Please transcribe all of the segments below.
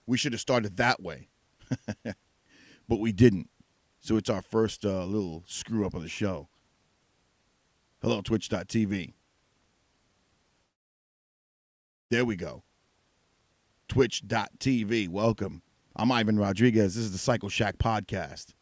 We should have started that way, but we didn't. So it's our first little screw up of the show. Hello, Twitch.tv. There we go. Twitch.tv. Welcome. I'm Ivan Rodriguez. This is the Cycleshack Podcast.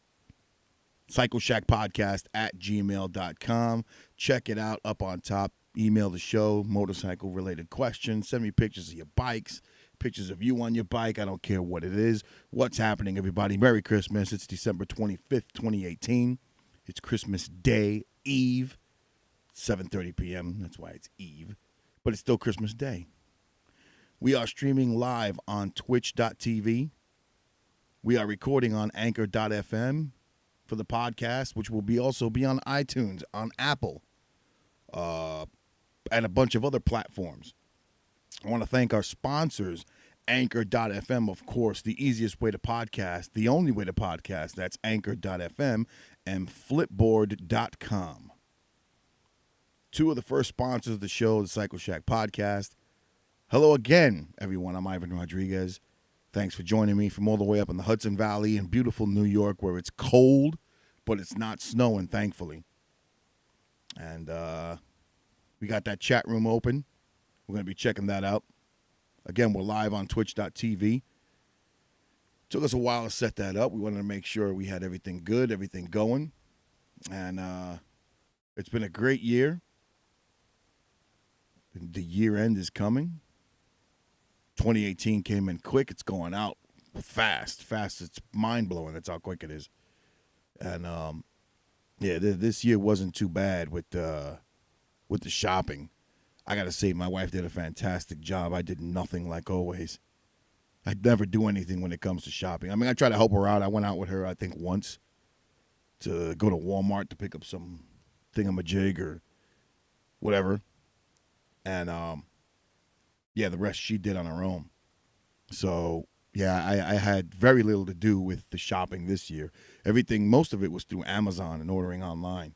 CycleshackPodcast at gmail.com. Check it out up on top. Email the show, motorcycle-related questions. Send me pictures of your bikes, pictures of you on your bike. I don't care what it is. What's happening, everybody? Merry Christmas. It's December 25th, 2018. It's Christmas Day, Eve, 7:30 p.m. That's why it's Eve. But it's still Christmas Day. We are streaming live on Twitch.tv. We are recording on Anchor.fm for the podcast, which will also be on iTunes, on Apple, and a bunch of other platforms. I want to thank our sponsors, Anchor.fm, of course, the easiest way to podcast, the only way to podcast, that's Anchor.fm, and Flipboard.com. Two of the first sponsors of the show, the Cycleshack Podcast. Hello again, everyone. I'm Ivan Rodriguez. Thanks for joining me from all the way up in the Hudson Valley in beautiful New York, where it's cold, but it's not snowing, thankfully. And we got that chat room open. We're going to be checking that out. Again, we're live on Twitch.tv. Took us a while to set that up. We wanted to make sure we had everything good, everything going. And it's been a great year. The year end is coming. 2018 came in quick. It's going out fast. It's mind-blowing. That's how quick it is. And, this year wasn't too bad with the shopping. I got to say, my wife did a fantastic job. I did nothing like always. I never do anything when it comes to shopping. I mean, I try to help her out. I went out with her, I think, once to go to Walmart to pick up some thingamajig or whatever. And, the rest she did on her own. So, I had very little to do with the shopping this year. Most of it was through Amazon and ordering online.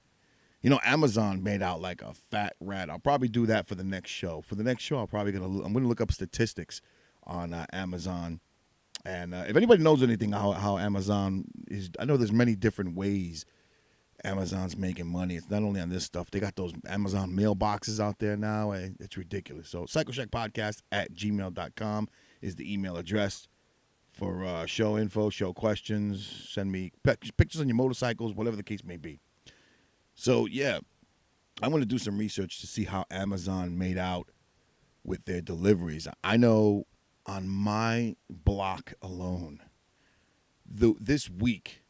You know, Amazon made out like a fat rat. I'll probably do that for the next show. For the next show, I'm going to look up statistics on Amazon. And if anybody knows anything how Amazon is, I know there's many different ways Amazon's making money. It's not only on this stuff. They got those Amazon mailboxes out there now. It's ridiculous. So CycleshackPodcast at gmail.com is the email address for show info, show questions. Send me pictures on your motorcycles, whatever the case may be. So, I want to do some research to see how Amazon made out with their deliveries. I know on my block alone, this week,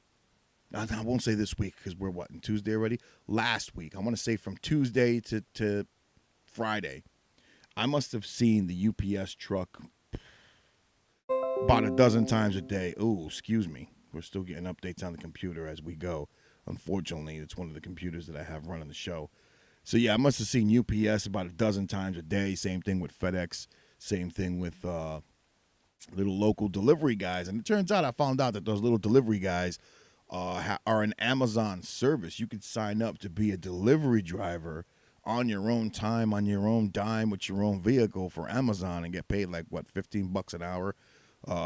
I won't say this week because we're in Tuesday already? Last week, I want to say from Tuesday to Friday, I must have seen the UPS truck about a dozen times a day. Oh, excuse me. We're still getting updates on the computer as we go. Unfortunately, it's one of the computers that I have running the show. So, I must have seen UPS about a dozen times a day. Same thing with FedEx. Same thing with little local delivery guys. And it turns out I found out that those little delivery guys are an Amazon service. You could sign up to be a delivery driver on your own time, on your own dime, with your own vehicle for Amazon and get paid like, $15 an hour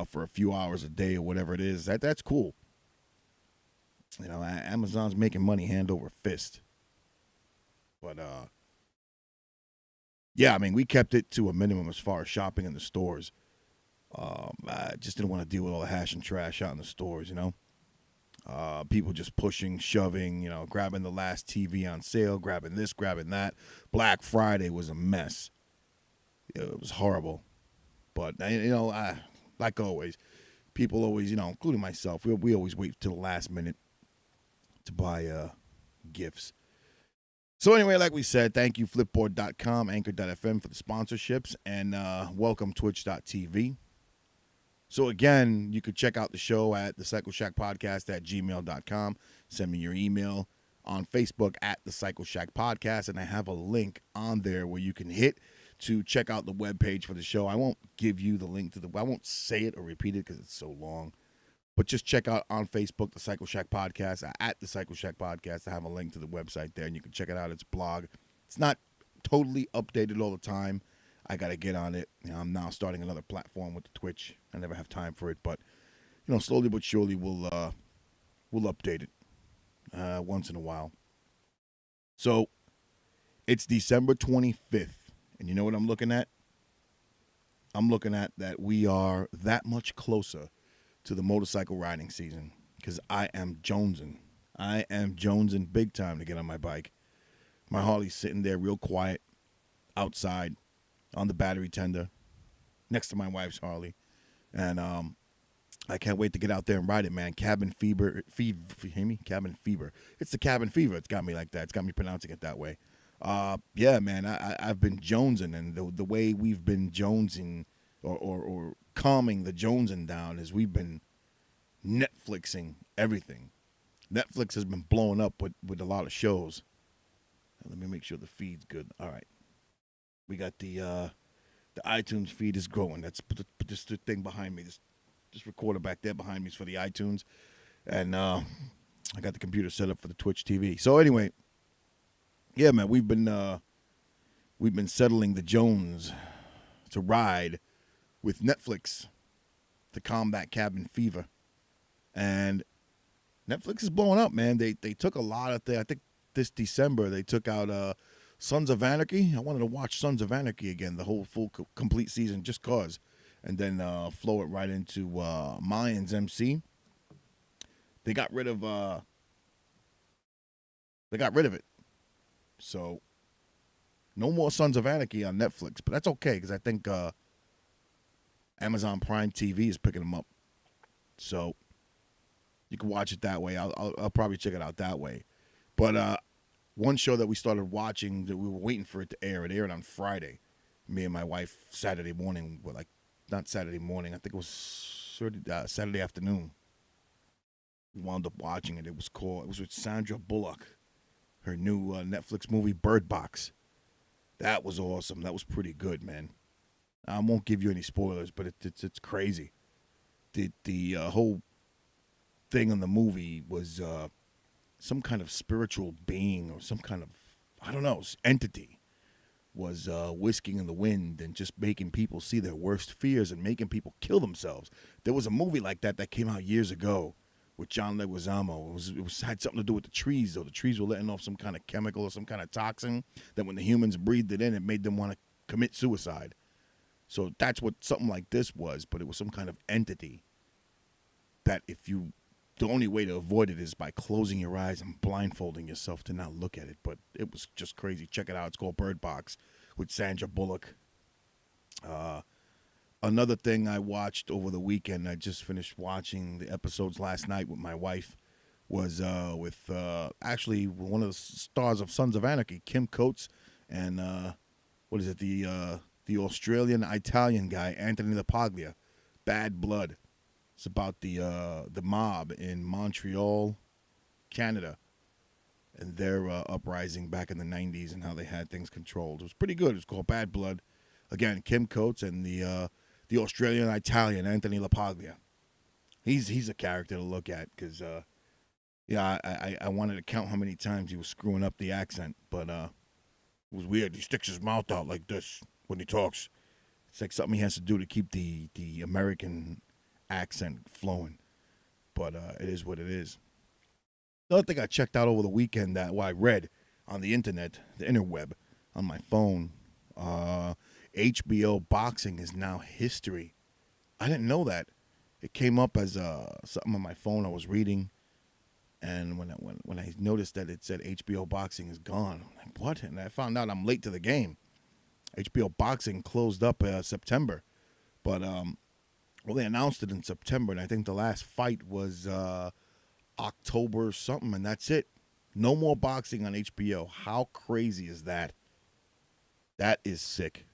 for a few hours a day or whatever it is. That's cool. You know, Amazon's making money hand over fist. But, we kept it to a minimum as far as shopping in the stores. I just didn't want to deal with all the hash and trash out in the stores, you know. People just pushing, shoving, grabbing the last TV on sale, grabbing this, grabbing that. Black Friday was a mess. It was horrible. But, like always, people always, including myself, we always wait till the last minute to buy gifts. So anyway, like we said, thank you, Flipboard.com, Anchor.fm for the sponsorships, and welcome, Twitch.tv. So again, you could check out the show at TheCycleshackPodcast at gmail.com. Send me your email on Facebook at TheCycleshackPodcast, and I have a link on there where you can hit to check out the webpage for the show. I won't give you the link I won't say it or repeat it because it's so long. But just check out on Facebook, the Cycleshack Podcast, at the Cycleshack Podcast. I have a link to the website there, and you can check it out. It's a blog. It's not totally updated all the time. I got to get on it. I'm now starting another platform with the Twitch. I never have time for it, but slowly but surely we'll update it once in a while. So it's December 25th, and you know what I'm looking at? I'm looking at that we are that much closer to the motorcycle riding season because I am jonesing. I am jonesing big time to get on my bike. My Harley's sitting there real quiet outside on the battery tender next to my wife's Harley. And I can't wait to get out there and ride it, man. Cabin fever. You hear me? Cabin fever. It's the cabin fever. It's got me like that. It's got me pronouncing it that way. Yeah, man, I've been jonesing, and the way we've been jonesing or calming the jonesing down is we've been Netflixing everything. Netflix has been blowing up with a lot of shows. Let me make sure the feed's good. All right. We got the iTunes feed is growing. That's put this thing behind me. This recorder back there behind me is for the iTunes. And I got the computer set up for the Twitch TV. So anyway, yeah, man, we've been settling the Jones to ride with Netflix to combat cabin fever. And Netflix is blowing up, man. They took a lot of I think this December they took out Sons of Anarchy. I wanted to watch Sons of Anarchy again, the whole full complete season, just cause, and then flow it right into Mayans MC. They got rid of it, so no more Sons of Anarchy on Netflix. But that's okay because I think Amazon Prime TV is picking them up, so you can watch it that way. I'll probably check it out that way. But one show that we started watching that we were waiting for it to air. It aired on Friday. Me and my wife Saturday morning. Well, not Saturday morning. I think it was Saturday afternoon. We wound up watching it. It was with Sandra Bullock. Her new Netflix movie Bird Box. That was awesome. That was pretty good, man. I won't give you any spoilers, but it's crazy. The whole thing in the movie was some kind of spiritual being or some kind of, I don't know, entity was whisking in the wind and just making people see their worst fears and making people kill themselves. There was a movie like that came out years ago with John Leguizamo. It had something to do with the trees, though. The trees were letting off some kind of chemical or some kind of toxin that when the humans breathed it in, it made them want to commit suicide. So that's what something like this was, but it was some kind of entity that the only way to avoid it is by closing your eyes and blindfolding yourself to not look at it. But it was just crazy. Check it out. It's called Bird Box with Sandra Bullock. Another thing I watched over the weekend, I just finished watching the episodes last night with my wife, was with actually one of the stars of Sons of Anarchy, Kim Coates, and the Australian-Italian guy, Anthony LaPaglia, Bad Blood. It's about the mob in Montreal, Canada, and their uprising back in the 90s and how they had things controlled. It was pretty good. It was called Bad Blood. Again, Kim Coates and the Australian-Italian, Anthony LaPaglia. He's a character to look at because, I wanted to count how many times he was screwing up the accent, but it was weird. He sticks his mouth out like this when he talks. It's like something he has to do to keep the American accent flowing, but it is what it is. Another thing I checked out over the weekend I read on the internet, the interweb, on my phone, HBO boxing is now history. I didn't know that. It came up as something on my phone I was reading, and when I noticed that it said HBO boxing is gone, I'm like, what? And I found out I'm late to the game. HBO boxing closed up September, but they announced it in September, and I think the last fight was October something, and that's it. No more boxing on HBO. How crazy is that? That is sick.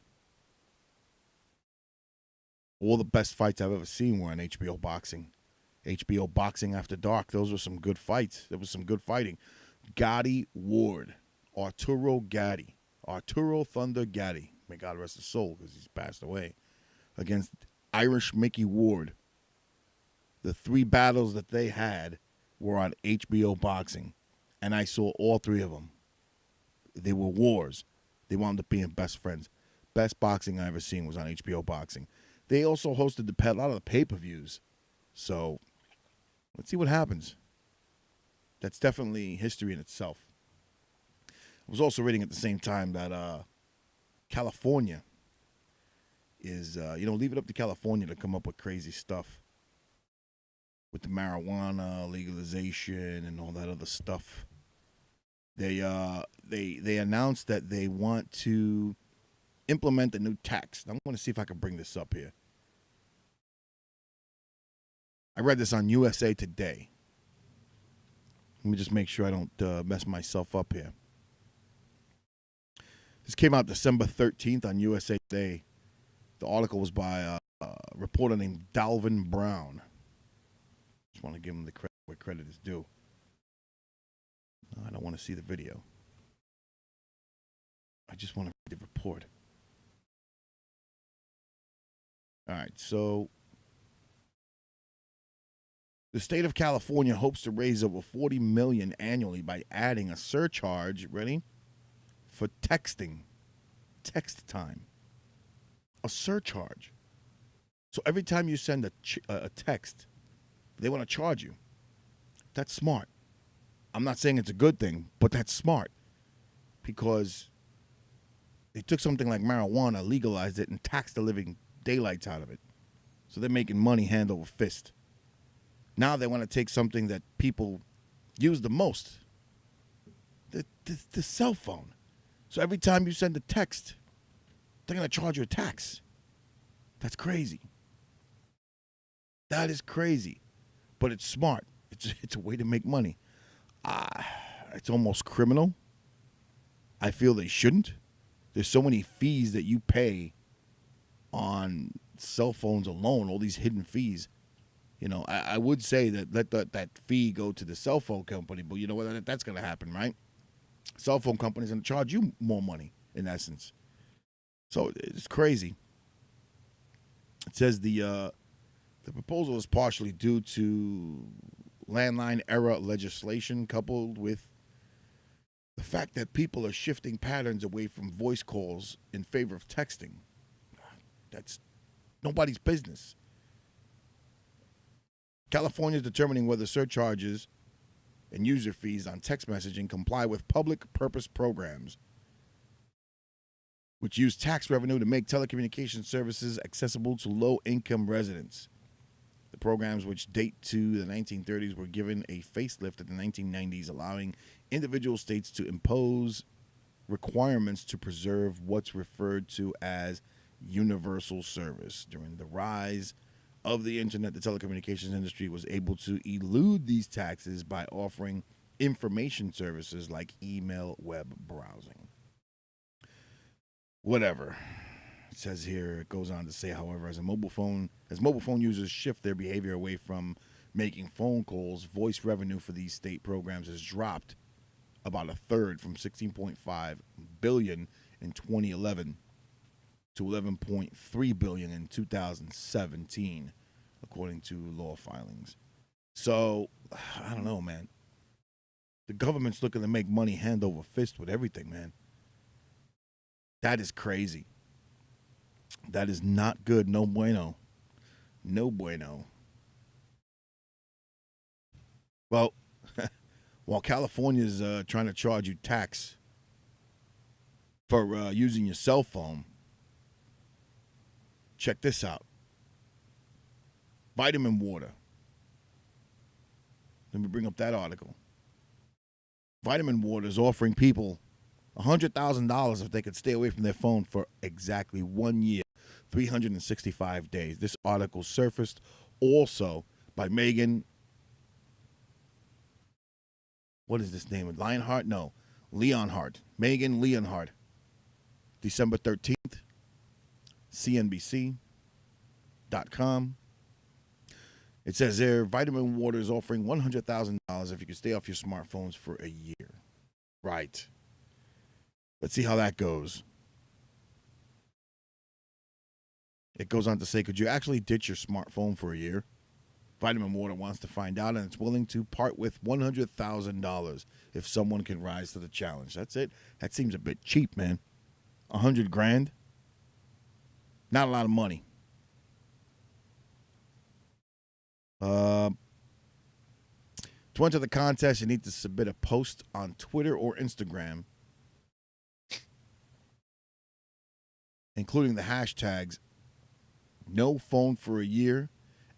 All the best fights I've ever seen were on HBO boxing. HBO boxing after dark. Those were some good fights. There was some good fighting. Gotti Ward. Arturo Thunder Gatti. May God rest his soul because he's passed away. Against Irish Mickey Ward. The 3 battles that they had were on HBO boxing. And I saw all 3 of them. They were wars. They wound up being best friends. best boxing I ever seen was on HBO Boxing. They also hosted a lot of the pay-per-views. So let's see what happens. That's definitely history in itself. I was also reading at the same time that California is, leave it up to California to come up with crazy stuff with the marijuana legalization and all that other stuff. They announced that they want to implement a new tax. I'm going to see if I can bring this up here. I read this on USA Today. Let me just make sure I don't mess myself up here. This came out December 13th on USA Today. The article was by a reporter named Dalvin Brown. Just want to give him the credit where credit is due. I don't want to see the video. I just want to read the report. All right, so the state of California hopes to raise over $40 million annually by adding a surcharge, ready, for texting, text time. A surcharge. So every time you send a text, they want to charge you. That's smart. I'm not saying it's a good thing, but that's smart because they took something like marijuana, legalized it, and taxed the living daylights out of it. So they're making money hand over fist. Now they want to take something that people use the most, the cell phone. So every time you send a text, they're going to charge you a tax. That's crazy. That is crazy. But it's smart. It's a way to make money. It's almost criminal. I feel they shouldn't. There's so many fees that you pay on cell phones alone, all these hidden fees. You know, I would say that let that fee go to the cell phone company, but you know what? That's going to happen, right? Cell phone companies going to charge you more money, in essence. So it's crazy. It says the proposal is partially due to landline era legislation coupled with the fact that people are shifting patterns away from voice calls in favor of texting. That's nobody's business. California is determining whether surcharges and user fees on text messaging comply with public purpose programs, which use tax revenue to make telecommunications services accessible to low-income residents. The programs, which date to the 1930s, were given a facelift in the 1990s, allowing individual states to impose requirements to preserve what's referred to as universal service. During the rise of the internet, the telecommunications industry was able to elude these taxes by offering information services like email web browsing. Whatever. It says here, it goes on to say, however, as mobile phone users shift their behavior away from making phone calls, voice revenue for these state programs has dropped about a third, from $16.5 billion in 2011 to $11.3 billion in 2017, according to law filings. So, I don't know, man. The government's looking to make money hand over fist with everything, man. That is crazy. That is not good. No bueno. No bueno. Well, while California's trying to charge you tax for using your cell phone, check this out. Vitamin water. Let me bring up that article. Vitamin water is offering people $100,000 if they could stay away from their phone for exactly 1 year, 365 days. This article surfaced also by Megan. What is this name? Lionheart? No. Leonhardt. Megan Leonhardt. December 13th. CNBC.com. It says there, Vitamin Water is offering $100,000 if you can stay off your smartphones for a year. Right. Let's see how that goes. It goes on to say, could you actually ditch your smartphone for a year? Vitamin Water wants to find out, and it's willing to part with $100,000 if someone can rise to the challenge. That's it. That seems a bit cheap, man. $100,000. Not a lot of money. To enter the contest, you need to submit a post on Twitter or Instagram, including the hashtags no phone for a year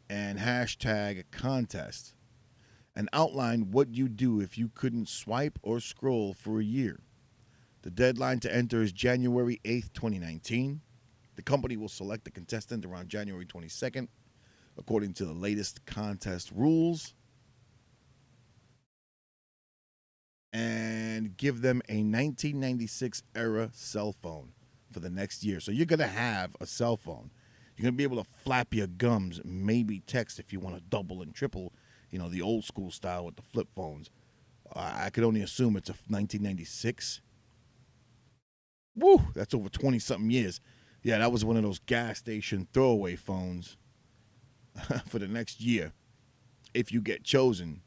and hashtag contest, and outline what you do if you couldn't swipe or scroll for a year. The deadline to enter is January 8th, 2019. The company will select the contestant around January 22nd, according to the latest contest rules, and give them a 1996 era cell phone for the next year. So you're going to have a cell phone. You're going to be able to flap your gums, maybe text if you want to double and triple, the old school style with the flip phones. I could only assume it's a 1996. Woo, that's over 20-something years. Yeah, that was one of those gas station throwaway phones for the next year. If you get chosen,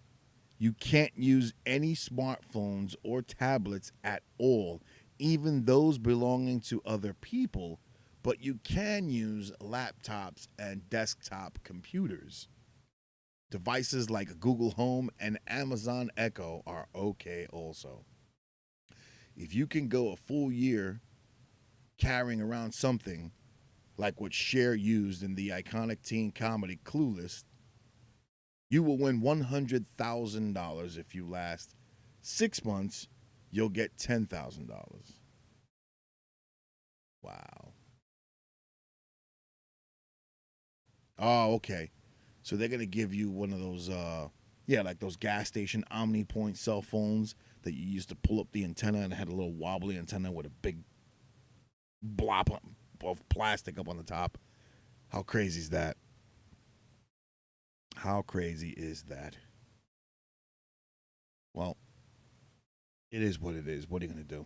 you can't use any smartphones or tablets at all, even those belonging to other people, but you can use laptops and desktop computers. Devices like Google Home and Amazon Echo are okay also. If you can go a full year carrying around something like what Cher used in the iconic teen comedy Clueless, you will win $100,000. If you last 6 months, you'll get $10,000. Wow. Oh, okay. So they're going to give you one of those, like those gas station OmniPoint cell phones that you used to pull up the antenna and it had a little wobbly antenna with a big blob of plastic up on the top. How crazy is that? How crazy is that? Well, it is what it is. What are you going to do?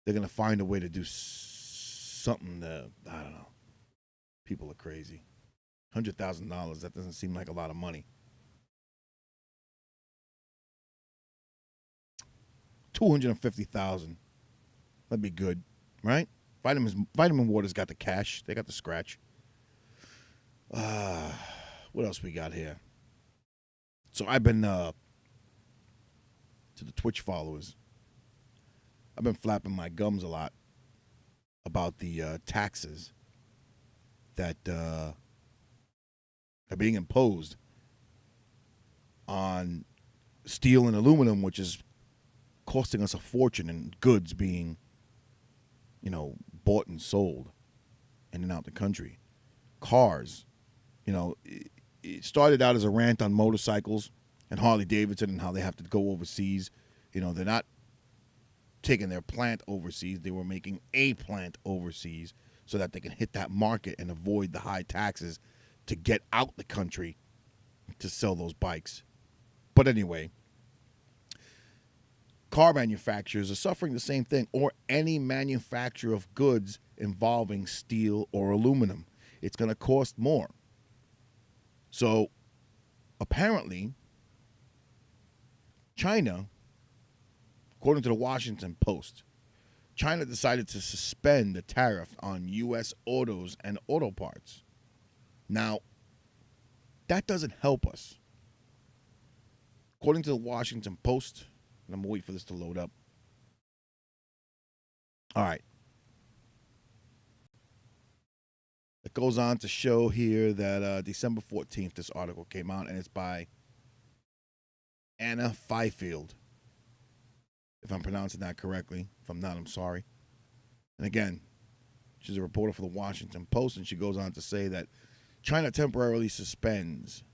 They're going to find a way to do something that, I don't know. People are crazy. $100,000, that doesn't seem like a lot of money. $250,000. That'd be good, right? Vitamin Water's got the cash. They got the scratch. What else we got here? So I've been to the Twitch followers. I've been flapping my gums a lot about the taxes that are being imposed on steel and aluminum, which is costing us a fortune, and goods being, bought and sold in and out the country. Cars, it started out as a rant on motorcycles and Harley Davidson and how they have to go overseas. They're not taking their plant overseas. They were making a plant overseas so that they can hit that market and avoid the high taxes to get out the country to sell those bikes. But anyway, car manufacturers are suffering the same thing, or any manufacturer of goods involving steel or aluminum. It's going to cost more. So apparently, China, according to the Washington Post, China decided to suspend the tariff on U.S. autos and auto parts. Now, that doesn't help us. According to the Washington Post, and I'm going to wait for this to load up. All right. It goes on to show here that December 14th, this article came out, and it's by Anna Fifield. If I'm pronouncing that correctly. If I'm not, I'm sorry. And again, she's a reporter for the Washington Post, and she goes on to say that China temporarily suspends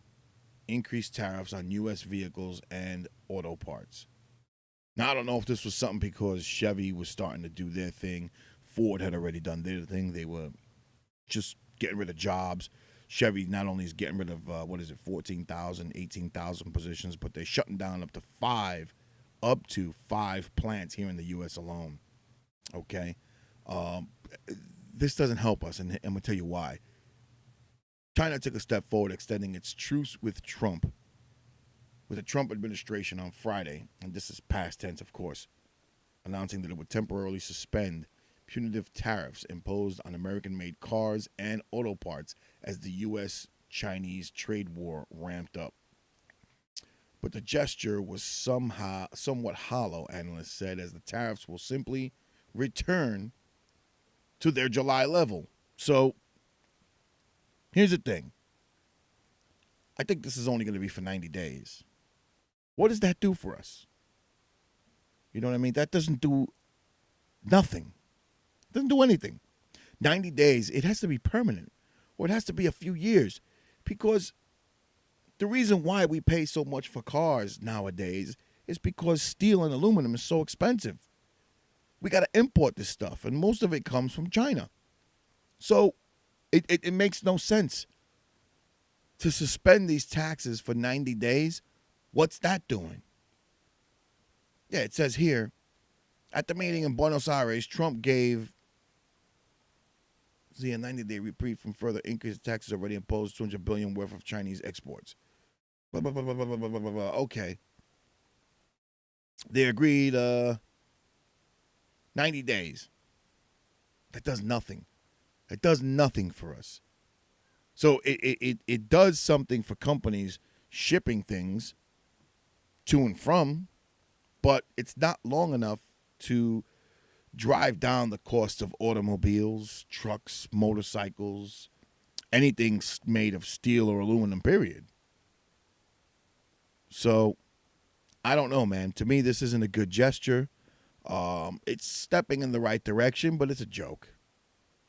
increased tariffs on U.S. vehicles and auto parts. Now, I don't know if this was something because Chevy was starting to do their thing. Ford had already done their thing. They were just getting rid of jobs. Chevy not only is getting rid of, 14,000, 18,000 positions, but they're shutting down up to five plants here in the U.S. alone. Okay? This doesn't help us, and I'm going to tell you why. China took a step forward extending its truce with Trump, with the Trump administration on Friday, and this is past tense, of course, announcing that it would temporarily suspend punitive tariffs imposed on American-made cars and auto parts as the U.S.-Chinese trade war ramped up. But the gesture was somewhat hollow, analysts said, as the tariffs will simply return to their July level. So, here's the thing. I think this is only going to be for 90 days. What does that do for us? You know what I mean? That doesn't do nothing. It doesn't do anything. 90 days, it has to be permanent, or it has to be a few years, because the reason why we pay so much for cars nowadays is because steel and aluminum is so expensive. We got to import this stuff, and most of it comes from China. So it makes no sense to suspend these taxes for 90 days. What's that doing? Yeah, it says here, at the meeting in Buenos Aires, Trump gave a 90-day reprieve from further increased taxes already imposed, $200 billion worth of Chinese exports. Blah, blah, blah, blah, blah, blah, blah, blah. Okay. They agreed 90 days. That does nothing. It does nothing for us. So it does something for companies shipping things to and from, but it's not long enough to drive down the cost of automobiles, trucks, motorcycles, anything made of steel or aluminum, period. So, I don't know, man. To me, this isn't a good gesture. It's stepping in the right direction, but it's a joke.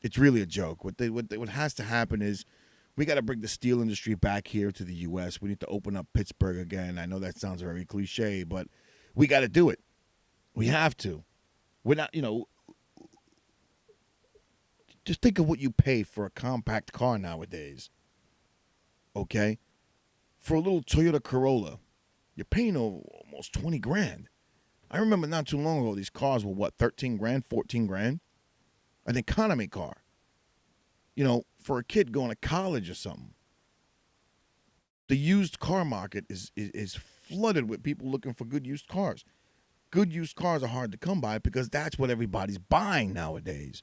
It's really a joke. What has to happen is we got to bring the steel industry back here to the U.S. We need to open up Pittsburgh again. I know that sounds very cliche, but we got to do it. We have to. We're not, just think of what you pay for a compact car nowadays. Okay? For a little Toyota Corolla, you're paying almost 20 grand. I remember not too long ago, these cars were what, 13 grand, 14 grand? An economy car. For a kid going to college or something. The used car market is flooded with people looking for good used cars. Good used cars are hard to come by because that's what everybody's buying nowadays.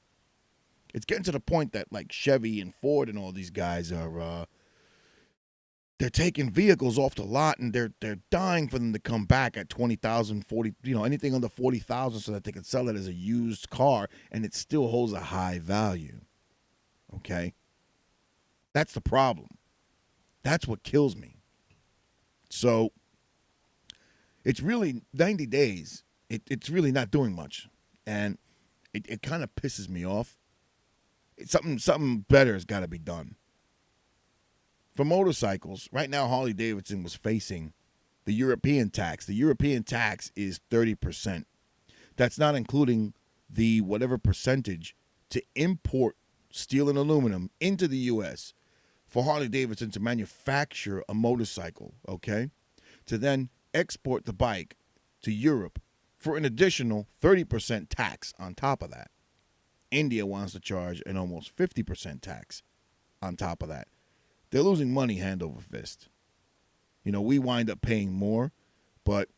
It's getting to the point that like Chevy and Ford and all these guys are they're taking vehicles off the lot and they're dying for them to come back at 20,000, 40, anything under 40,000 so that they can sell it as a used car and it still holds a high value. Okay? That's the problem. That's what kills me. So it's really 90 days. It's really not doing much. And it kind of pisses me off. Something better has got to be done. For motorcycles, right now Harley Davidson was facing the European tax. The European tax is 30%. That's not including the whatever percentage to import steel and aluminum into the U.S. for Harley Davidson to manufacture a motorcycle, okay? To then export the bike to Europe for an additional 30% tax on top of that. India wants to charge an almost 50% tax on top of that. They're losing money hand over fist. We wind up paying more, but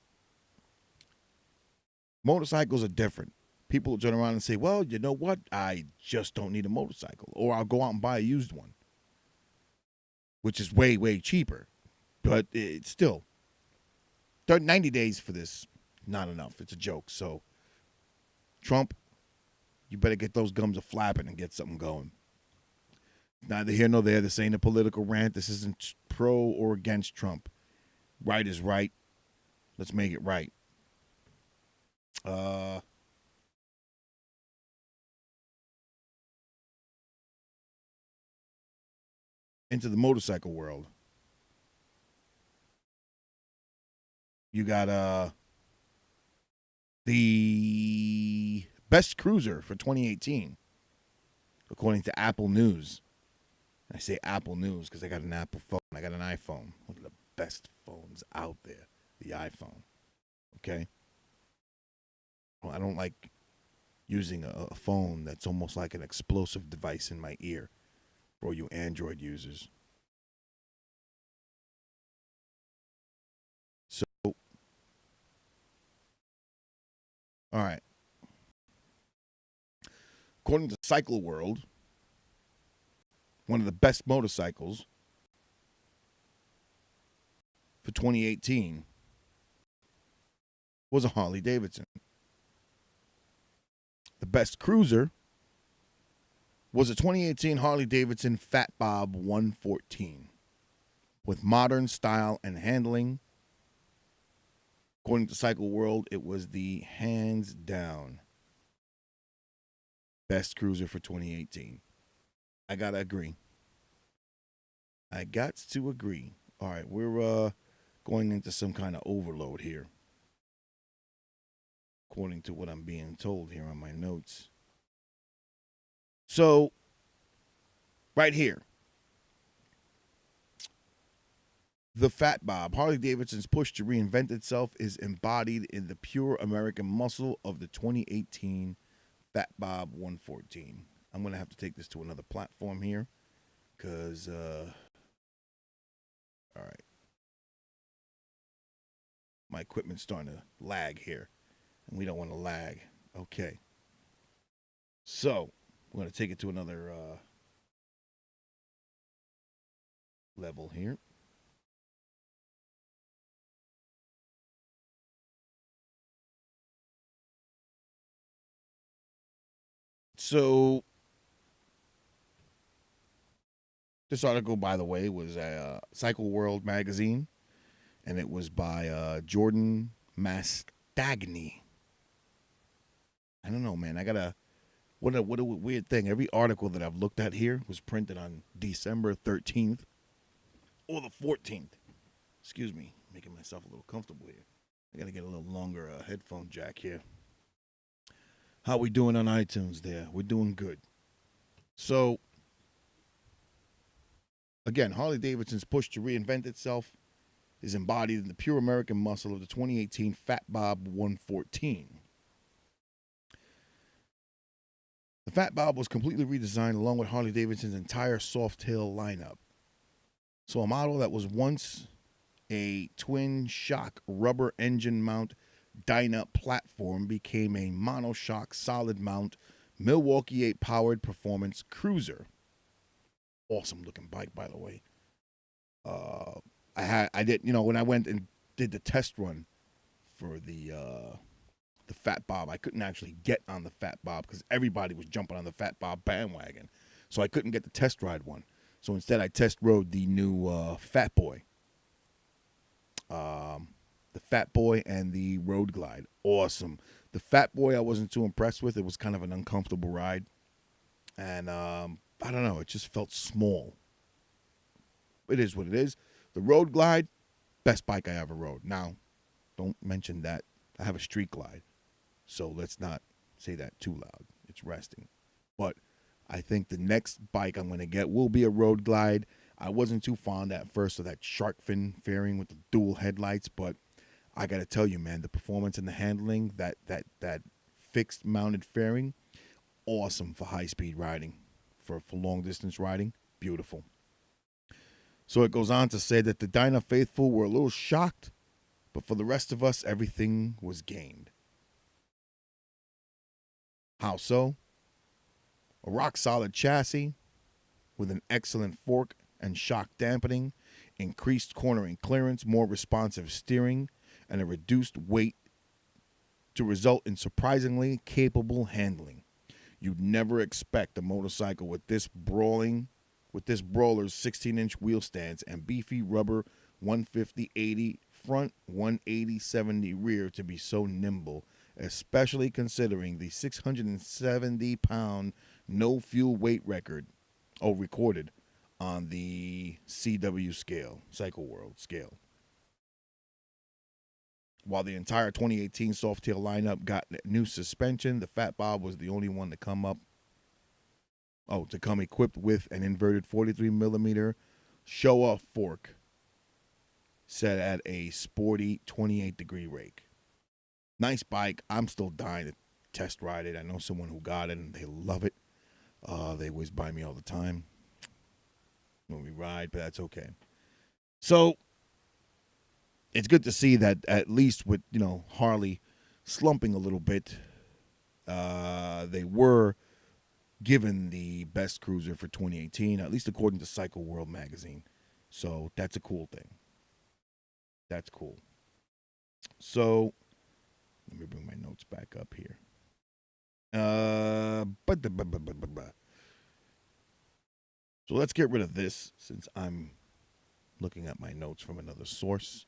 motorcycles are different. People turn around and say, well, you know what? I just don't need a motorcycle. Or I'll go out and buy a used one, which is way, way cheaper. But it's still 90 days for this, not enough. It's a joke. So, Trump, you better get those gums a flapping and get something going. Neither here nor there. This ain't a political rant. This isn't pro or against Trump. Right is right. Let's make it right. Into the motorcycle world. You got the best cruiser for 2018, according to Apple News. I say Apple News because I got an Apple phone. I got an iPhone. One of the best phones out there, the iPhone. Okay? Well, I don't like using a phone that's almost like an explosive device in my ear for all you Android users. So, all right. According to Cycle World, one of the best motorcycles for 2018 was a Harley Davidson. The best cruiser was a 2018 Harley Davidson Fat Bob 114 with modern style and handling. According to Cycle World, it was the hands down best cruiser for 2018. I gotta agree. All right, we're going into some kind of overload here, according to what I'm being told here on my notes. So, right here, the Fat Bob, Harley Davidson's push to reinvent itself, is embodied in the pure American muscle of the 2018 Fat Bob 114. I'm going to have to take this to another platform here because, all right, my equipment's starting to lag here, and we don't want to lag. Okay. So, we're going to take it to another level here. So, this article, by the way, was a Cycle World magazine, and it was by Jordan Mastagni. I don't know, man. What a weird thing. Every article that I've looked at here was printed on December 13th or the 14th. Excuse me, making myself a little comfortable here. I got to get a little longer headphone jack here. How we doing on iTunes there? We're doing good. So, again, Harley Davidson's push to reinvent itself is embodied in the pure American muscle of the 2018 Fat Bob 114. The Fat Bob was completely redesigned along with Harley Davidson's entire soft-tail lineup. So a model that was once a twin-shock rubber engine mount Dyna platform became a monoshock solid-mount Milwaukee 8-powered performance cruiser. Awesome-looking bike, by the way. I did, when I went and did the test run for the Fat Bob, I couldn't actually get on the Fat Bob because everybody was jumping on the Fat Bob bandwagon. So I couldn't get the test ride one. So instead I test rode the new Fat Boy. The Fat Boy and the Road Glide. Awesome. The Fat Boy I wasn't too impressed with. It was kind of an uncomfortable ride. And I don't know, it just felt small. It is what it is. The Road Glide, best bike I ever rode. Now, don't mention that. I have a Street Glide. So let's not say that too loud. It's resting. But I think the next bike I'm going to get will be a Road Glide. I wasn't too fond at first of that shark fin fairing with the dual headlights, but I got to tell you, man, the performance and the handling, that fixed mounted fairing, awesome for high-speed riding, for long-distance riding, beautiful. So it goes on to say that the Dyna faithful were a little shocked, but for the rest of us, everything was gained. How so? A rock-solid chassis with an excellent fork and shock dampening, increased cornering clearance, more responsive steering, and a reduced weight to result in surprisingly capable handling. You'd never expect a motorcycle with this brawler's 16-inch wheel stance and beefy rubber 150/80 front, 180/70 rear to be so nimble, especially considering the 670-pound no-fuel weight recorded on the CW scale, Cycle World scale. While the entire 2018 Softail lineup got new suspension, the Fat Bob was the only one to come equipped with an inverted 43mm show-off fork set at a sporty 28-degree rake. Nice bike. I'm still dying to test ride it. I know someone who got it, and they love it. They whiz by me all the time when we ride, but that's okay. So it's good to see that at least with, Harley slumping a little bit, they were given the best cruiser for 2018, at least according to Cycle World magazine. So that's a cool thing. That's cool. So let me bring my notes back up here. So let's get rid of this since I'm looking at my notes from another source.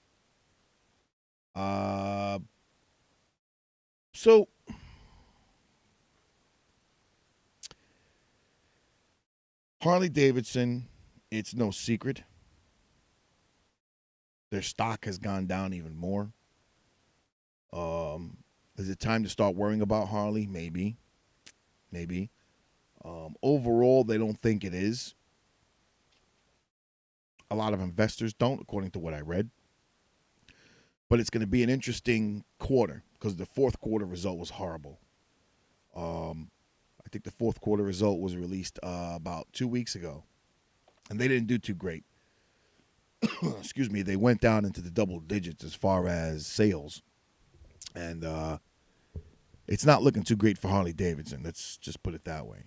So Harley Davidson, it's no secret. Their stock has gone down even more. Is it time to start worrying about Harley? Maybe. Overall, they don't think it is. A lot of investors don't, according to what I read. But it's going to be an interesting quarter because the fourth quarter result was horrible. I think the fourth quarter result was released about 2 weeks ago, and they didn't do too great. Excuse me. They went down into the double digits as far as sales, and it's not looking too great for Harley Davidson. Let's just put it that way.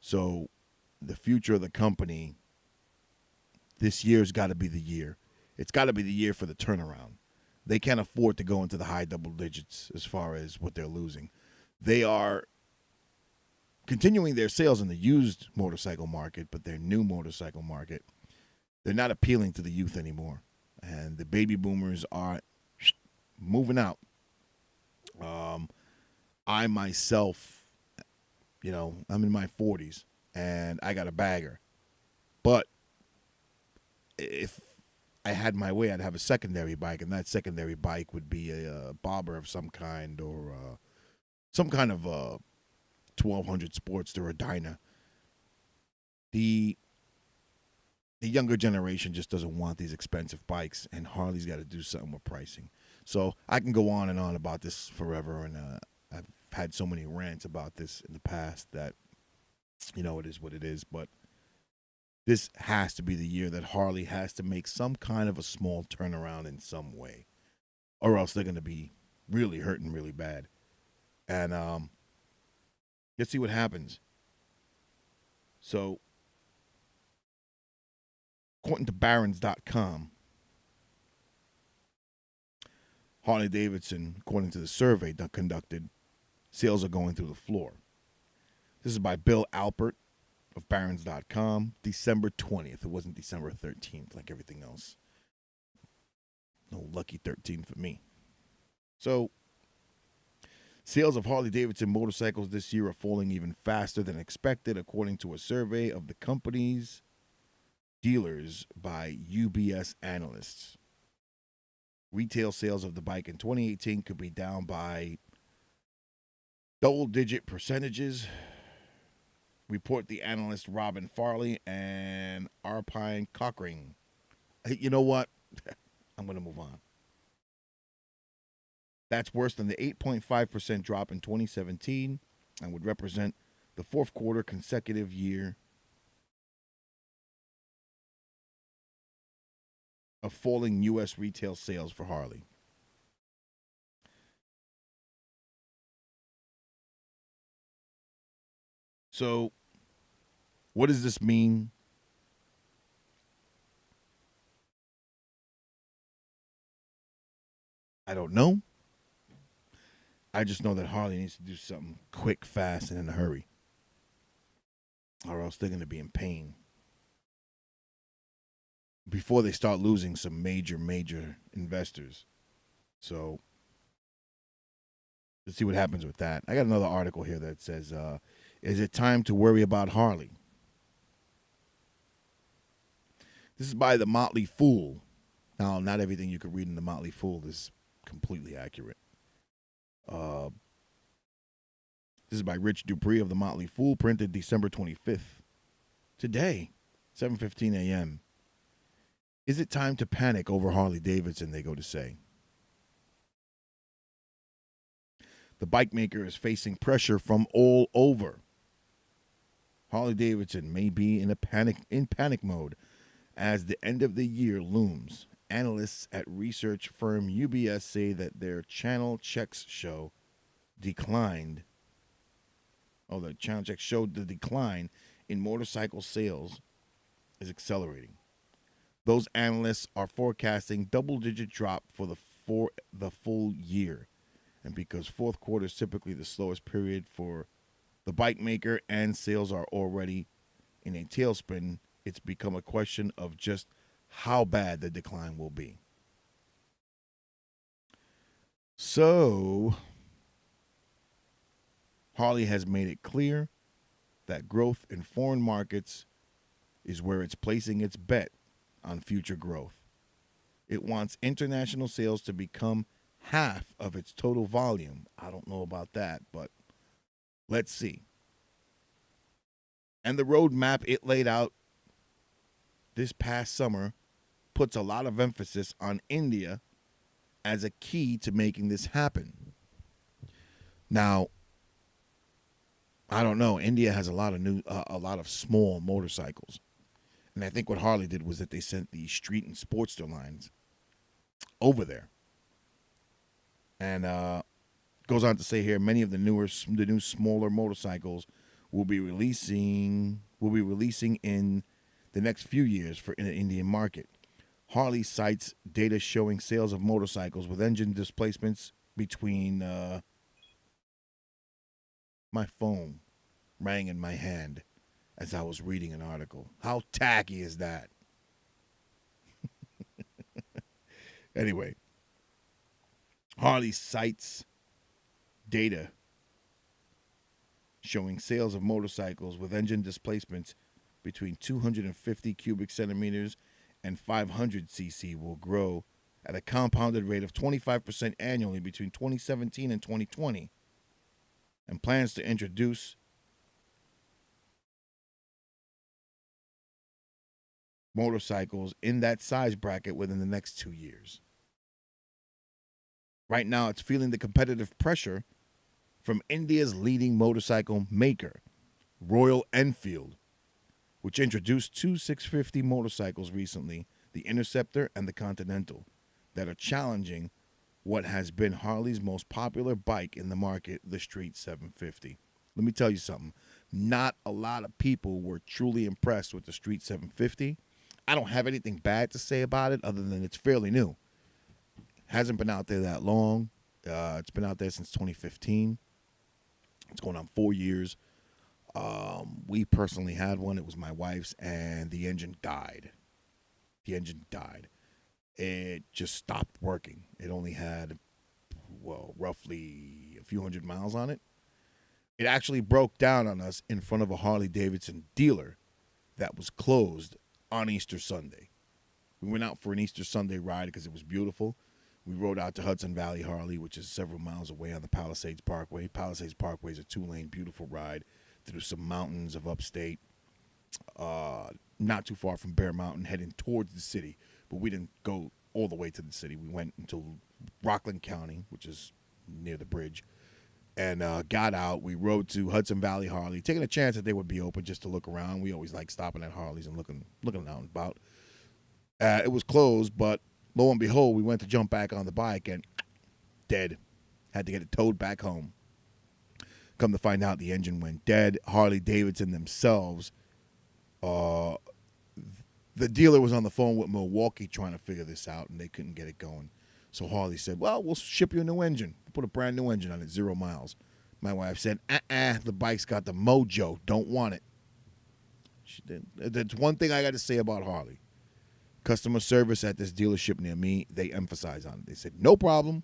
So the future of the company this year's got to be the year. It's got to be the year for the turnaround. They can't afford to go into the high double digits as far as what they're losing. They are continuing their sales in the used motorcycle market, but their new motorcycle market, they're not appealing to the youth anymore. And the baby boomers are moving out. I myself, I'm in my 40s, and I got a bagger. But if I had my way, I'd have a secondary bike, and that secondary bike would be a bobber of some kind or some kind of 1200 Sportster or Dyna. The younger generation just doesn't want these expensive bikes, and Harley's got to do something with pricing. So I can go on and on about this forever, and I've had so many rants about this in the past that, it is what it is. But this has to be the year that Harley has to make some kind of a small turnaround in some way, or else they're going to be really hurting really bad. And let's see what happens. So, according to Barron's.com, Harley Davidson, according to the survey conducted, sales are going through the floor. This is by Bill Alpert of Barron's.com, December 20th. It wasn't December 13th like everything else. No lucky 13 for me. So, sales of Harley-Davidson motorcycles this year are falling even faster than expected, according to a survey of the company's dealers by UBS analysts. Retail sales of the bike in 2018 could be down by double-digit percentages, report the analyst Robin Farley and Arpine Cochran. You know what? I'm going to move on. That's worse than the 8.5% drop in 2017 and would represent the fourth quarter consecutive year of falling U.S. retail sales for Harley. So, what does this mean? I don't know. I just know that Harley needs to do something quick, fast, and in a hurry, or else they're going to be in pain before they start losing some major investors. So, let's see what happens with that. I got another article here that says, is it time to worry about Harley? This is by The Motley Fool. Now, not everything you can read in The Motley Fool is completely accurate. This is by Rich Dupree of The Motley Fool, printed December 25th. Today, 7:15 a.m. Is it time to panic over Harley Davidson, they go to say. The bike maker is facing pressure from all over. Harley Davidson may be in panic mode as the end of the year looms. Analysts at research firm UBS say that their channel checks show declined The channel check showed the decline in motorcycle sales is accelerating. Those analysts are forecasting double-digit drop for the full year. And because fourth quarter is typically the slowest period for the bike maker and sales are already in a tailspin, it's become a question of just how bad the decline will be. So, Harley has made it clear that growth in foreign markets is where it's placing its bet on future growth. It wants international sales to become half of its total volume. I don't know about that, but let's see. And the roadmap it laid out this past summer puts a lot of emphasis on India as a key to making this happen. Now, I don't know. India has a lot of small motorcycles, and I think what Harley did was that they sent the street and Sportster lines over there. And goes on to say here, many of the new smaller motorcycles will be releasing in the next few years in the Indian market. Harley cites data showing sales of motorcycles with engine displacements between my phone rang in my hand as I was reading an article. How tacky is that? Anyway, Harley cites data showing sales of motorcycles with engine displacements between 250 cubic centimeters and 500 cc will grow at a compounded rate of 25% annually between 2017 and 2020, and plans to introduce motorcycles in that size bracket within the next 2 years. Right now, it's feeling the competitive pressure from India's leading motorcycle maker, Royal Enfield, which introduced two 650 motorcycles recently, the Interceptor and the Continental, that are challenging what has been Harley's most popular bike in the market, the Street 750. Let me tell you something. Not a lot of people were truly impressed with the Street 750. I don't have anything bad to say about it other than it's fairly new. Hasn't been out there that long. It's been out there since 2015. It's going on 4 years. We personally had one. It was my wife's, and the engine died. It just stopped working. It only had, roughly a few hundred miles on it. It actually broke down on us in front of a Harley-Davidson dealer that was closed on Easter Sunday. We went out for an Easter Sunday ride because it was beautiful. We rode out to Hudson Valley Harley, which is several miles away on the Palisades Parkway. Palisades Parkway is a 2-lane, beautiful ride through some mountains of upstate, not too far from Bear Mountain, heading towards the city. But we didn't go all the way to the city. We went into Rockland County, which is near the bridge, and got out. We rode to Hudson Valley Harley, taking a chance that they would be open just to look around. We always like stopping at Harleys and looking out and about. It was closed, but lo and behold, we went to jump back on the bike and dead. Had to get it towed back home. Come to find out, the engine went dead. Harley-Davidson themselves, the dealer was on the phone with Milwaukee trying to figure this out, and they couldn't get it going. So Harley said, well, we'll ship you a new engine. We'll put a brand new engine on it, 0 miles. My wife said, the bike's got the mojo. Don't want it. She did. That's one thing I got to say about Harley. Customer service at this dealership near me, they emphasize on it. They said, no problem.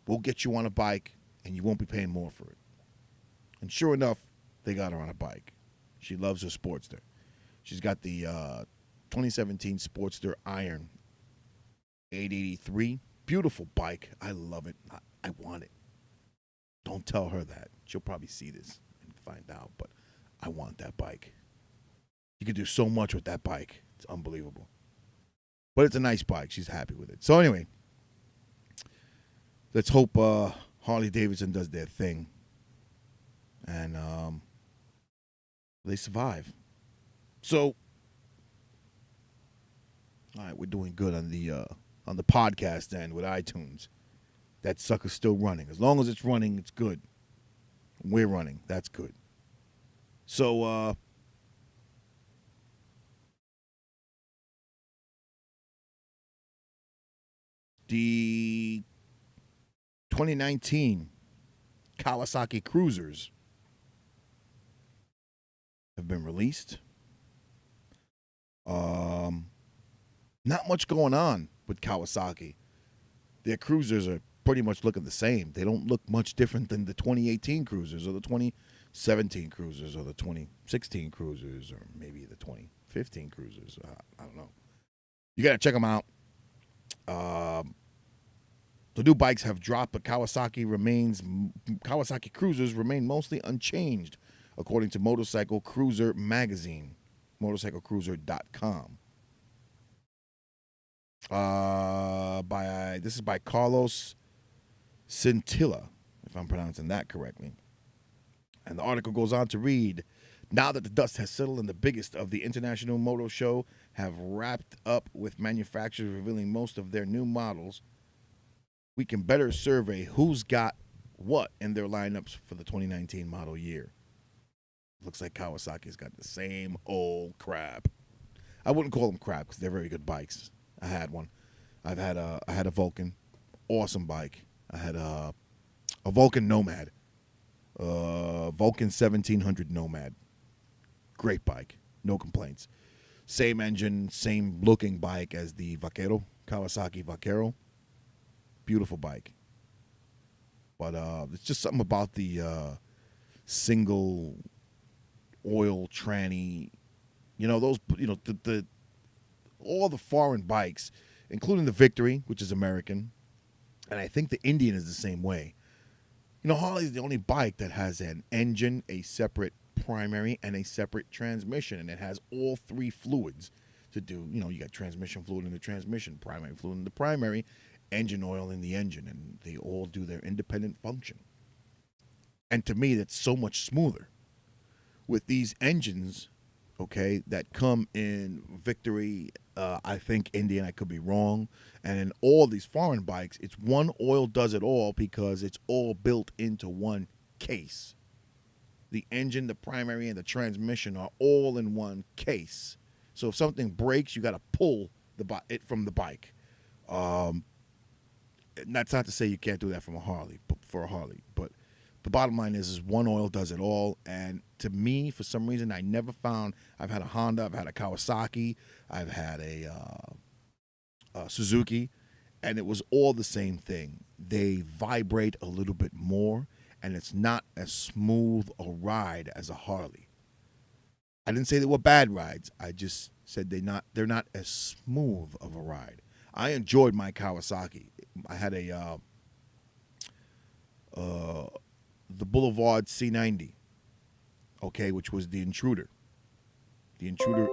We'll get you on a bike, and you won't be paying more for it. And sure enough, they got her on a bike. She loves her Sportster. She's got the 2017 Sportster Iron 883. Beautiful bike. I love it. I want it. Don't tell her that. She'll probably see this and find out, but I want that bike. You can do so much with that bike. It's unbelievable. But it's a nice bike. She's happy with it. So anyway, let's hope Harley-Davidson does their thing. And they survive. So, all right, we're doing good on the podcast end with iTunes. That sucker's still running. As long as it's running, it's good. We're running. That's good. So the 2019 Kawasaki Cruisers have been released. Not much going on with Kawasaki. Their cruisers are pretty much looking the same. They don't look much different than the 2018 cruisers or the 2017 cruisers or the 2016 cruisers or maybe the 2015 cruisers. I don't know. You got to check them out. The new bikes have dropped, but Kawasaki cruisers remain mostly unchanged, according to Motorcycle Cruiser magazine, motorcyclecruiser.com. This is by Carlos Scintilla, if I'm pronouncing that correctly. And the article goes on to read, now that the dust has settled and the biggest of the International Motor Show have wrapped up with manufacturers revealing most of their new models, we can better survey who's got what in their lineups for the 2019 model year. Looks like Kawasaki's got the same old crap. I wouldn't call them crap because they're very good bikes. I had one. I had a Vulcan, awesome bike. I had a Vulcan Nomad, Vulcan 1700 Nomad, great bike, no complaints. Same engine, same looking bike as the Vaquero, Kawasaki Vaquero. Beautiful bike. But it's just something about the single oil tranny, those, the all the foreign bikes, including the Victory, which is American, and I think the Indian is the same way. Harley's the only bike that has an engine, a separate primary, and a separate transmission, and it has all three fluids to do. You got transmission fluid in the transmission, primary fluid in the primary, engine oil in the engine, and they all do their independent function. And to me, that's so much smoother. With these engines, okay, that come in Victory, I think Indian, I could be wrong, and in all these foreign bikes, it's one oil does it all because it's all built into one case. The engine, the primary, and the transmission are all in one case. So if something breaks, you got to pull it from the bike. That's not to say you can't do that for a Harley, but the bottom line is one oil does it all. And to me, for some reason, I never found. I've had a Honda, I've had a Kawasaki, I've had a Suzuki, and it was all the same thing. They vibrate a little bit more, and it's not as smooth a ride as a Harley. I didn't say they were bad rides. I just said they're not as smooth of a ride. I enjoyed my Kawasaki. I had the Boulevard C90, okay, which was the Intruder. The Intruder.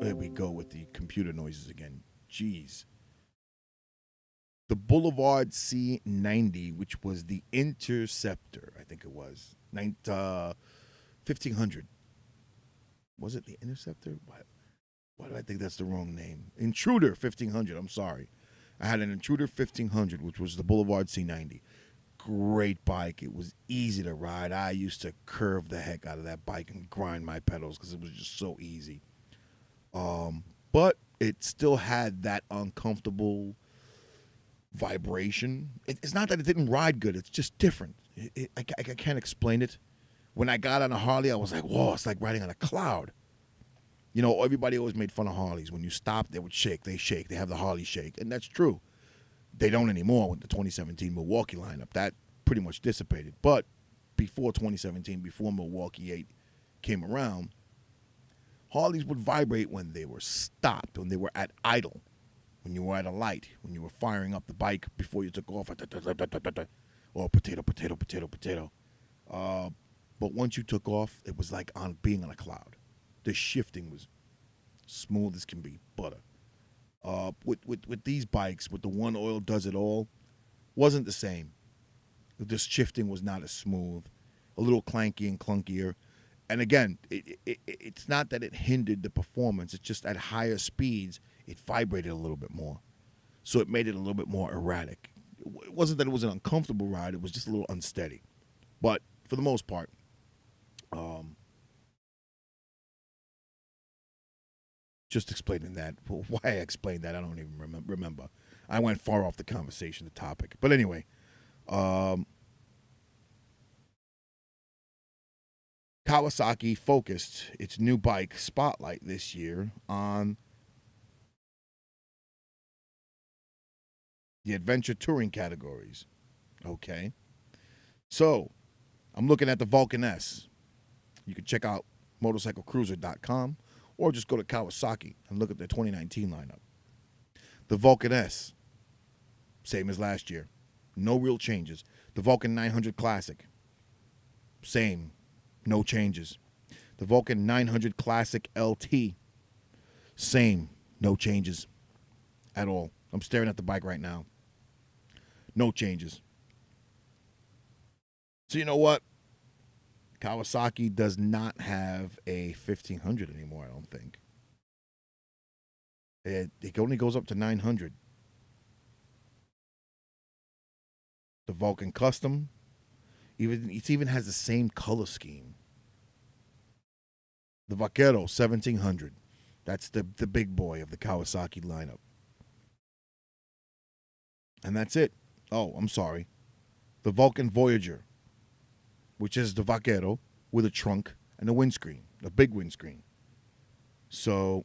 Here we go with the computer noises again. Jeez. The Boulevard C90, which was the Interceptor, I think it was 1500. Was it the Interceptor? Why do I think that's the wrong name? Intruder 1500. I'm sorry. I had an Intruder 1500, which was the Boulevard C90. Great bike. It was easy to ride. I used to curve the heck out of that bike and grind my pedals because it was just so easy. But it still had that uncomfortable vibration. It's not that it didn't ride good. It's just different. I can't explain it. When I got on a Harley, I was like, whoa, it's like riding on a cloud. Everybody always made fun of Harleys. When you stop, they would shake. They shake. They have the Harley shake. And that's true. They don't anymore with the 2017 Milwaukee lineup. That pretty much dissipated. But before 2017, before Milwaukee 8 came around, Harleys would vibrate when they were stopped, when they were at idle, when you were at a light, when you were firing up the bike before you took off, or potato. But once you took off, it was like being on a cloud. The shifting was smooth as can be, butter. With these bikes, with the one oil does it all, wasn't the same. The shifting was not as smooth, a little clanky and clunkier. And again, it's not that it hindered the performance. It's just at higher speeds, it vibrated a little bit more. So it made it a little bit more erratic. It wasn't that it was an uncomfortable ride. It was just a little unsteady. But for the most part, Just explaining that. Why I explained that, I don't even remember. I went far off the conversation, the topic. But anyway, Kawasaki focused its new bike spotlight this year on the adventure touring categories. Okay. So, I'm looking at the Vulcan S. You can check out motorcyclecruiser.com or just go to Kawasaki and look at their 2019 lineup. The Vulcan S, same as last year. No real changes. The Vulcan 900 Classic, same. No changes. The Vulcan 900 Classic LT, same. No changes at all. I'm staring at the bike right now. No changes. So you know what? Kawasaki does not have a 1500 anymore, I don't think. It only goes up to 900. The Vulcan Custom, it even has the same color scheme. The Vaquero 1700. That's the big boy of the Kawasaki lineup. And that's it. Oh, I'm sorry. The Vulcan Voyager, which is the Vaquero with a trunk and a windscreen, a big windscreen. So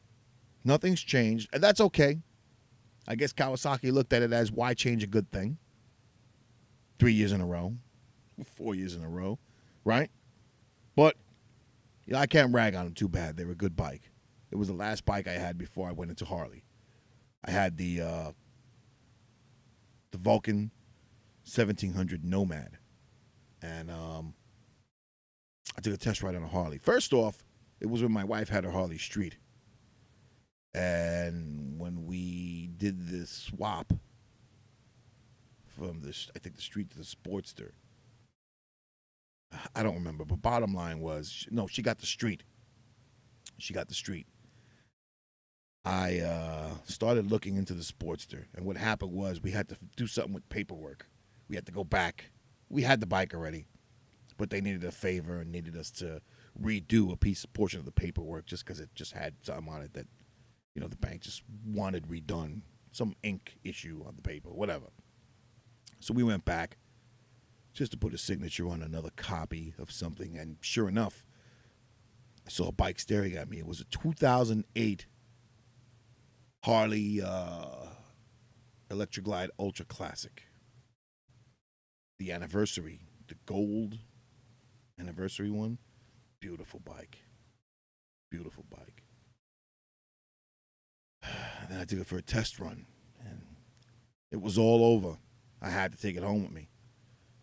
nothing's changed, and that's okay. I guess Kawasaki looked at it as, why change a good thing? 3 years in a row, 4 years in a row, right? But I can't rag on them too bad. They were a good bike. It was the last bike I had before I went into Harley. I had the Vulcan 1700 Nomad, and I took a test ride on a Harley. First off, it was when my wife had her Harley Street. And when we did the swap from I think the Street to the Sportster, I don't remember, but bottom line was, no, she got the Street. She got the Street. I started looking into the Sportster, and what happened was we had to do something with paperwork. We had to go back. We had the bike already, but they needed a favor and needed us to redo a portion of the paperwork just because it just had something on it that, the bank just wanted redone. Some ink issue on the paper, whatever. So we went back just to put a signature on another copy of something, and sure enough, I saw a bike staring at me. It was a 2008 Harley Electra Glide Ultra Classic. The anniversary, the gold anniversary one. Beautiful bike. Beautiful bike. And then I took it for a test run, and it was all over. I had to take it home with me.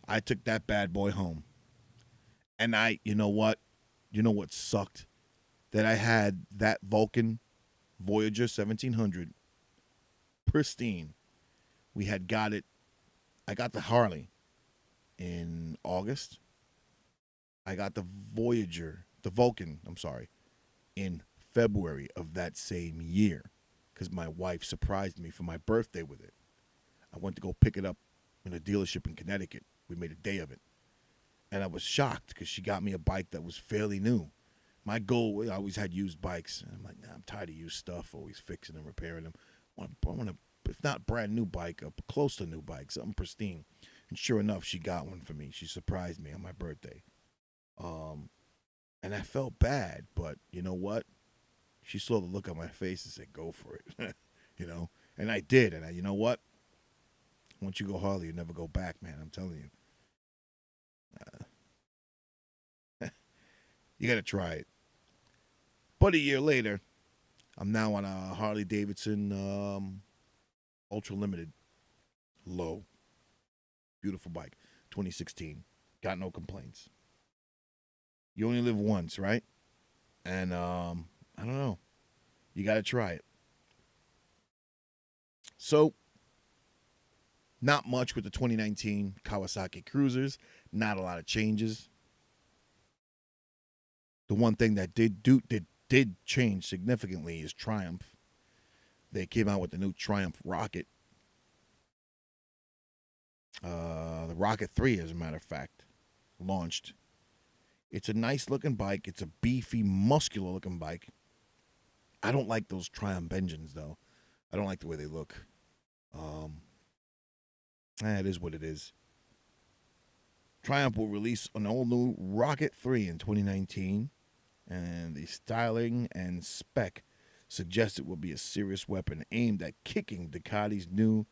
I took that bad boy home. And you know what? You know what sucked? That I had that Vulcan Voyager 1700 pristine. We had got it. I got the Harley in August. I got the Vulcan, in February of that same year, because my wife surprised me for my birthday with it. I went to go pick it up in a dealership in Connecticut. We made a day of it. And I was shocked because she got me a bike that was fairly new. My goal, I always had used bikes. And I'm like, I'm tired of used stuff, always fixing them, repairing them. I want a, if not brand new bike, a close to new bike, something pristine. And sure enough, she got one for me. She surprised me on my birthday. And I felt bad, but you know what? She saw the look on my face and said, go for it. And I did. And you know what? Once you go Harley, you never go back, man. I'm telling you. You got to try it. But a year later, I'm now on a Harley Davidson Ultra Limited low. Beautiful bike. 2016. Got no complaints. You only live once, right? And I don't know. You got to try it. So, not much with the 2019 Kawasaki Cruisers. Not a lot of changes. The one thing that did change significantly is Triumph. They came out with the new Triumph Rocket. The Rocket 3, as a matter of fact, launched. It's a nice looking bike. It's a beefy, muscular looking bike. I don't like those Triumph engines, though. I don't like the way they look. It is what it is. Triumph will release an all-new Rocket 3 in 2019, and the styling and spec suggest it will be a serious weapon aimed at kicking Ducati's new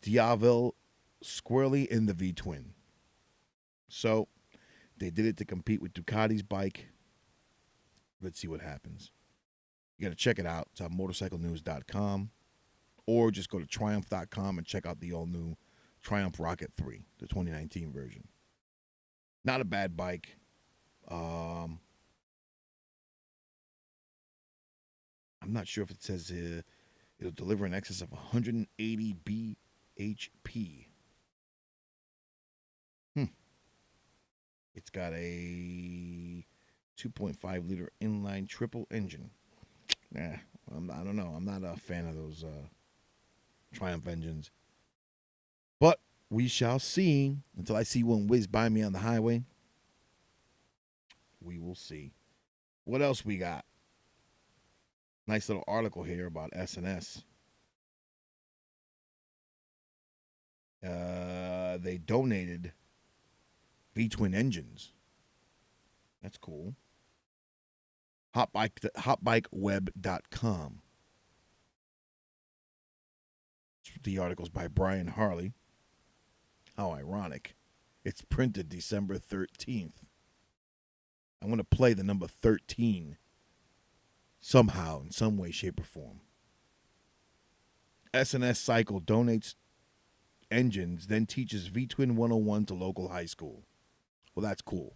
Diavel squarely in the V-twin. So, they did it to compete with Ducati's bike. Let's see what happens. You got to check it out. It's on motorcyclenews.com, or just go to triumph.com and check out the all-new Triumph Rocket 3, the 2019 version. Not a bad bike. I'm not sure if it says it'll deliver in excess of 180 bhp. It's got a 2.5 liter inline triple engine. I don't know. I'm not a fan of those Triumph engines. But we shall see. Until I see one whiz by me on the highway, we will see. What else we got? Nice little article here about S&S. They donated V-twin engines. That's cool. Hotbikeweb.com. The article's by Brian Harley. How ironic. It's printed December 13th. I want to play the number 13 somehow, in some way, shape, or form. S&S Cycle donates engines, then teaches V-Twin 101 to local high school. Well, that's cool.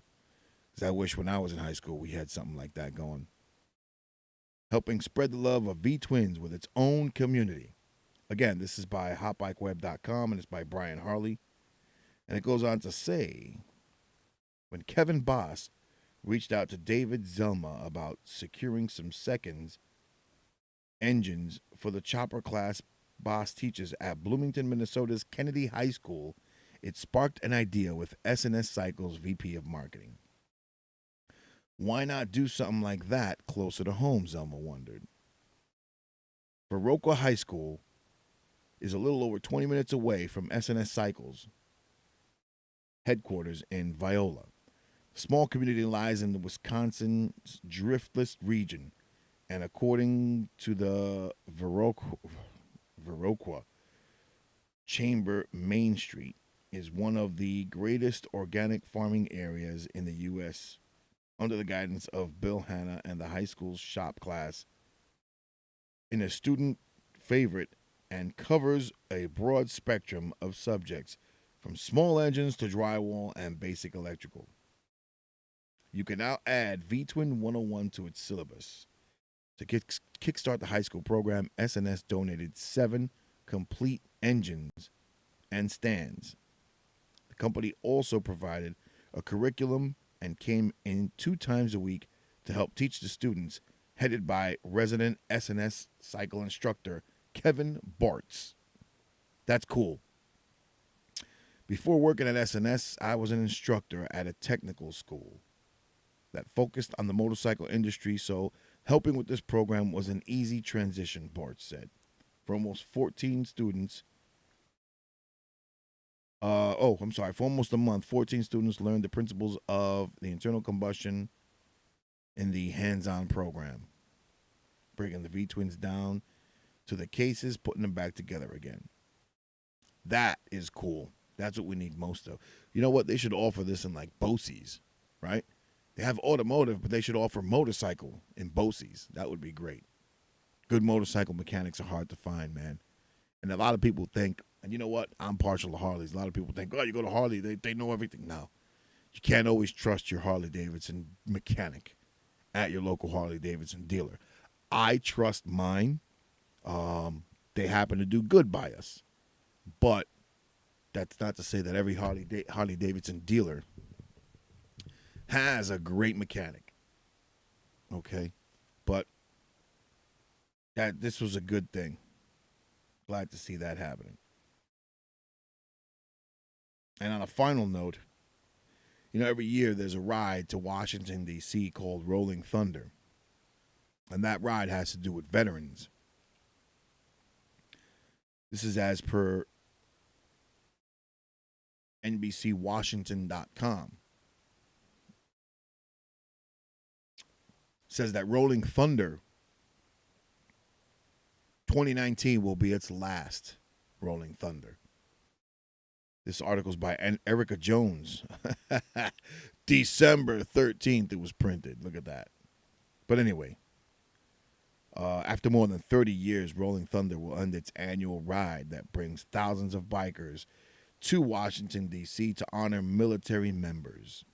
Because I wish when I was in high school we had something like that going. Helping spread the love of V-Twins with its own community. Again, this is by hotbikeweb.com, and it's by Brian Harley. And it goes on to say, when Kevin Boss reached out to David Zelma about securing some seconds engines for the chopper class Boss teaches at Bloomington, Minnesota's Kennedy High School, it sparked an idea with S&S Cycle's VP of Marketing. Why not do something like that closer to home, Zelma wondered. Viroqua High School is a little over 20 minutes away from S&S Cycle's headquarters in Viola. The small community lies in the Wisconsin's driftless region, and according to the Viroqua Chamber, Main Street is one of the greatest organic farming areas in the U.S. under the guidance of Bill Hanna and the high school's shop class in a student favorite and covers a broad spectrum of subjects from small engines to drywall and basic electrical. You can now add V-Twin 101 to its syllabus. To kickstart the high school program, S&S donated 7 complete engines and stands. The company also provided a curriculum and came in 2 times a week to help teach the students, headed by resident S&S cycle instructor Kevin Bartz. That's cool. Before working at S&S, I was an instructor at a technical school that focused on the motorcycle industry, so helping with this program was an easy transition, Bartz said. For almost 14 students, for almost a month, 14 students learned the principles of the internal combustion in the hands-on program, breaking the V-twins down to the cases, putting them back together again. That is cool. That's what we need most of. You know what? They should offer this in like BOCES, right? They have automotive, but they should offer motorcycle in BOCES. That would be great. Good motorcycle mechanics are hard to find, man. And a lot of people think, and you know what? I'm partial to Harleys. A lot of people think, oh, you go to Harley, they know everything. No. You can't always trust your Harley-Davidson mechanic at your local Harley-Davidson dealer. I trust mine. They happen to do good by us. But that's not to say that every Harley-Davidson dealer has a great mechanic. Okay? But this was a good thing. Glad to see that happening. And on a final note, every year there's a ride to Washington, D.C. called Rolling Thunder. And that ride has to do with veterans. This is as per NBCWashington.com. Says that Rolling Thunder 2019 will be its last Rolling Thunder. This article is by Erica Jones. December 13th it was printed. Look at that. But anyway, after more than 30 years, Rolling Thunder will end its annual ride that brings thousands of bikers to Washington, D.C. to honor military members.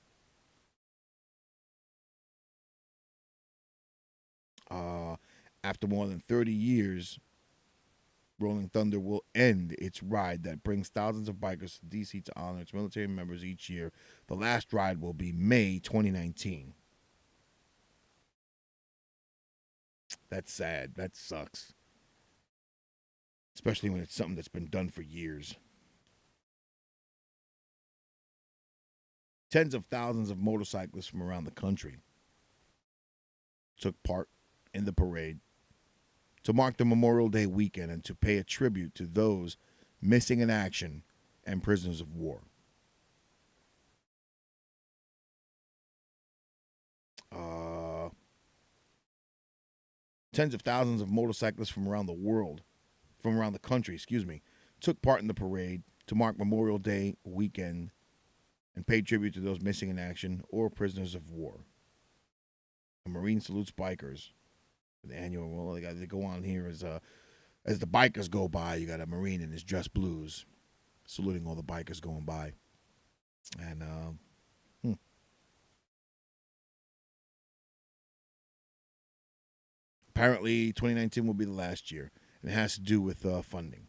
After more than 30 years, Rolling Thunder will end its ride that brings thousands of bikers to D.C. to honor its military members each year. The last ride will be May 2019. That's sad. That sucks. Especially when it's something that's been done for years. Tens of thousands of motorcyclists from around the country took part in the parade to mark the Memorial Day weekend and to pay a tribute to those missing in action and prisoners of war. Tens of thousands of motorcyclists from around the country, took part in the parade to mark Memorial Day weekend and pay tribute to those missing in action or prisoners of war. A Marine salutes bikers. The annual, they go on here as the bikers go by. You got a Marine in his dress blues saluting all the bikers going by. And apparently 2019 will be the last year. And it has to do with funding.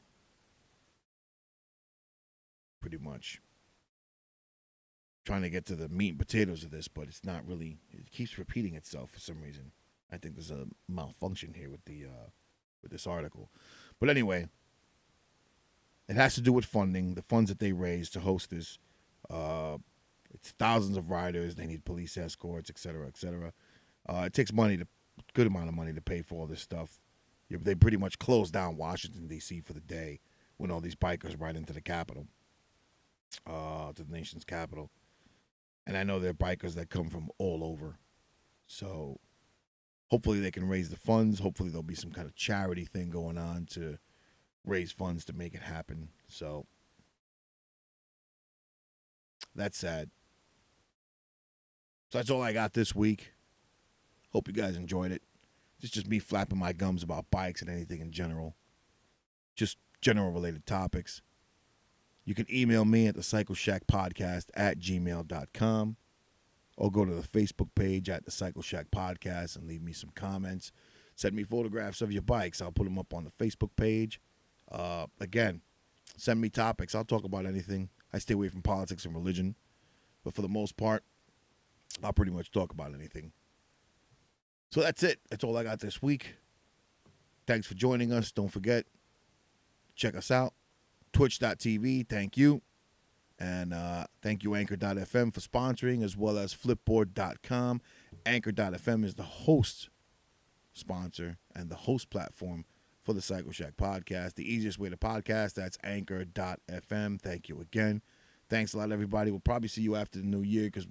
Pretty much. Trying to get to the meat and potatoes of this, but it's not really. It keeps repeating itself for some reason. I think there's a malfunction here with this article. But anyway, it has to do with funding, the funds that they raise to host this. It's thousands of riders. They need police escorts, et cetera, et cetera. It takes good amount of money to pay for all this stuff. They pretty much closed down Washington, D.C. for the day when all these bikers ride into the Capitol, to the nation's capital. And I know there are bikers that come from all over. So hopefully they can raise the funds. Hopefully there'll be some kind of charity thing going on to raise funds to make it happen. So that's sad. So that's all I got this week. Hope you guys enjoyed it. It's just me flapping my gums about bikes and anything in general. Just general related topics. You can email me at TheCycleshackPodcast@gmail.com or go to the Facebook page at TheCycleshackPodcast and leave me some comments. Send me photographs of your bikes. I'll put them up on the Facebook page. Again, send me topics. I'll talk about anything. I stay away from politics and religion. But for the most part, I'll pretty much talk about anything. So that's it. That's all I got this week. Thanks for joining us. Don't forget, check us out. Twitch.tv, thank you. And thank you, Anchor.fm, for sponsoring, as well as Flipboard.com. Anchor.fm is the host sponsor and the host platform for the Cycle Shack podcast. The easiest way to podcast, that's Anchor.fm. Thank you again. Thanks a lot, everybody. We'll probably see you after the new year because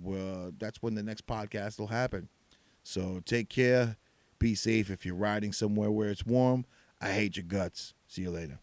that's when the next podcast will happen. So take care. Be safe if you're riding somewhere where it's warm. I hate your guts. See you later.